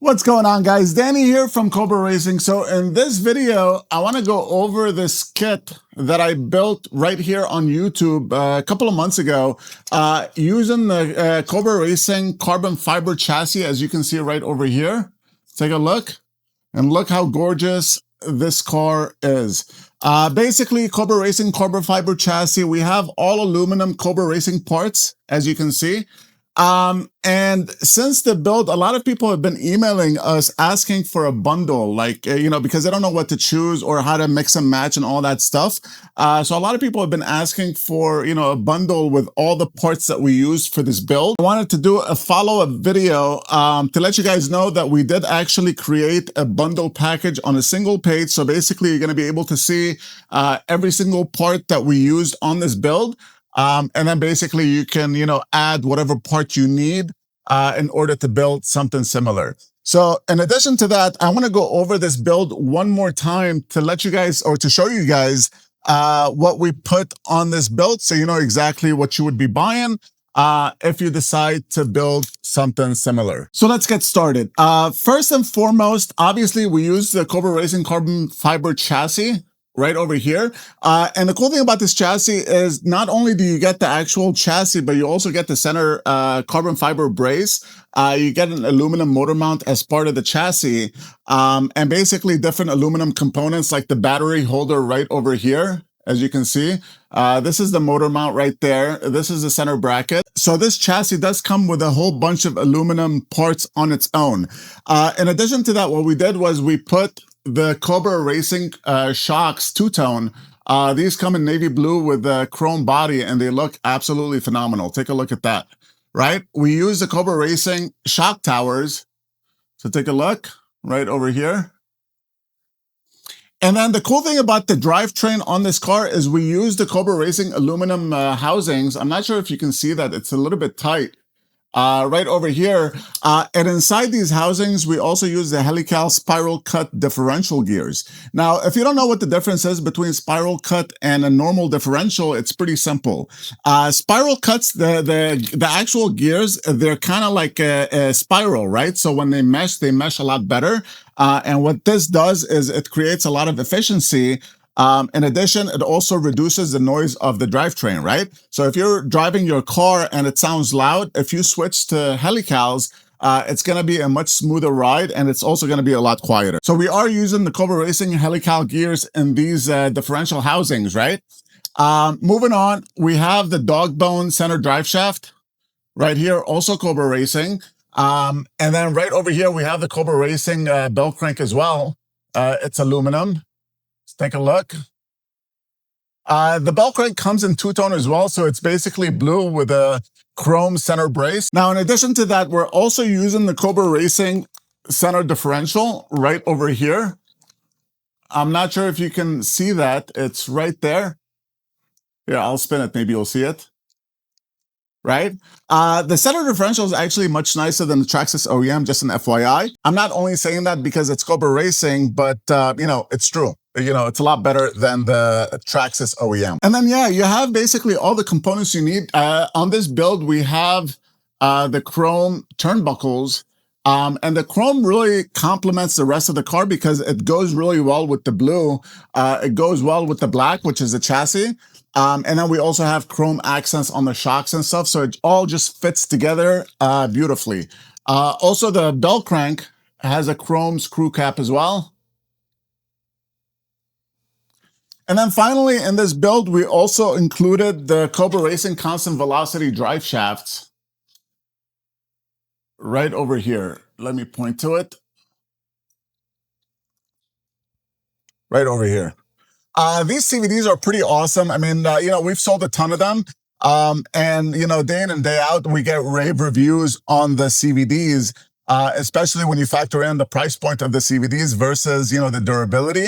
What's going on, guys? Danny here from Cobra Racing. So in this video, I want to go over this kit that I built right here on YouTube a couple of months ago using the Cobra Racing carbon fiber chassis, as you can see right over here. Take a look and look how gorgeous this car is. Basically, Cobra Racing carbon fiber chassis. We have all aluminum Cobra Racing parts, as you can see. And since the build, a lot of people have been emailing us asking for a bundle, like, because they don't know what to choose or how to mix and match and all that stuff. So a lot of people have been asking for, a bundle with all the parts that we use for this build. I wanted to do a follow-up video, to let you guys know that we did actually create a bundle package on a single page. So basically you're going to be able to see, every single part that we used on this build. And then basically you can, add whatever part you need in order to build something similar. So in addition to that, I want to go over this build one more time to let you guys, or to show you guys what we put on this build, so you know exactly what you would be buying if you decide to build something similar. So let's get started. First and foremost, obviously we use the Cobra Racing carbon fiber chassis right over here. And the cool thing about this chassis is not only do you get the actual chassis, but you also get the center carbon fiber brace. You get an aluminum motor mount as part of the chassis, and basically different aluminum components like the battery holder right over here. As you can see, this is the motor mount right there. This is the center bracket. So this chassis does come with a whole bunch of aluminum parts on its own. In addition to that, what we did was we put the Cobra Racing shocks two-tone. These come in navy blue with the chrome body, and they look absolutely phenomenal. Take a look at that, right? We use the Cobra Racing shock towers. So take a look right over here. And then the cool thing about the drivetrain on this car is we use the Cobra Racing aluminum housings. I'm not sure if you can see that. It's a little bit tight. Right over here. And inside these housings, we also use the helical spiral cut differential gears. Now, if you don't know what the difference is between spiral cut and a normal differential, it's pretty simple. Spiral cuts, the actual gears, they're kind of like a spiral, right? So when they mesh a lot better. And what this does is it creates a lot of efficiency. In addition, it also reduces the noise of the drivetrain, right? So if you're driving your car and it sounds loud, if you switch to helicals, it's going to be a much smoother ride, and it's also going to be a lot quieter. So we are using the Cobra Racing helical gears in these differential housings, right? Moving on, we have the dog bone center drive shaft right here, also Cobra Racing. And then right over here, we have the Cobra Racing bell crank as well. It's aluminum. Let's take a look. The bell crank comes in two-tone as well, so it's basically blue with a chrome center brace. Now, in addition to that, we're also using the Cobra Racing center differential right over here. I'm not sure if you can see that. It's right there. Here, I'll spin it. Maybe you'll see it. Right? The center differential is actually much nicer than the Traxxas OEM, just an FYI. I'm not only saying that because it's Cobra Racing, but, it's true. It's a lot better than the Traxxas OEM. And then, yeah, you have basically all the components you need. On this build, we have the chrome turnbuckles. And the chrome really complements the rest of the car because it goes really well with the blue. It goes well with the black, which is the chassis. And then we also have chrome accents on the shocks and stuff. So it all just fits together beautifully. Also, the bell crank has a chrome screw cap as well. And then finally, in this build, we also included the Cobra Racing constant velocity drive shafts right over here. Let me point to it. Right over here. These CVDs are pretty awesome. I mean, we've sold a ton of them. And, day in and day out, we get rave reviews on the CVDs, especially when you factor in the price point of the CVDs versus, the durability.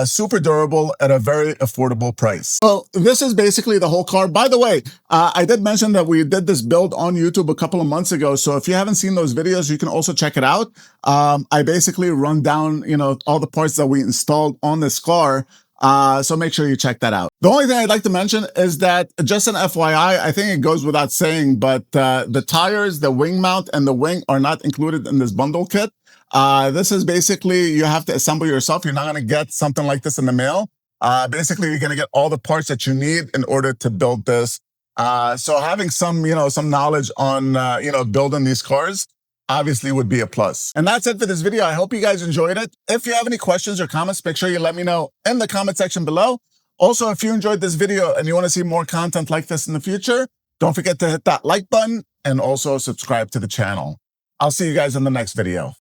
Super durable at a very affordable price. Well, this is basically the whole car. By the way, I did mention that we did this build on YouTube a couple of months ago. So if you haven't seen those videos, you can also check it out. I basically run down, all the parts that we installed on this car. So make sure you check that out. The only thing I'd like to mention is that, just an FYI, I think it goes without saying, but the tires, the wing mount, and the wing are not included in this bundle kit. This is basically, you have to assemble yourself. You're not going to get something like this in the mail. Basically, you're going to get all the parts that you need in order to build this. So having some, some knowledge on, building these cars obviously would be a plus. And that's it for this video. I hope you guys enjoyed it. If you have any questions or comments, make sure you let me know in the comment section below. Also, if you enjoyed this video and you want to see more content like this in the future, don't forget to hit that like button and also subscribe to the channel. I'll see you guys in the next video.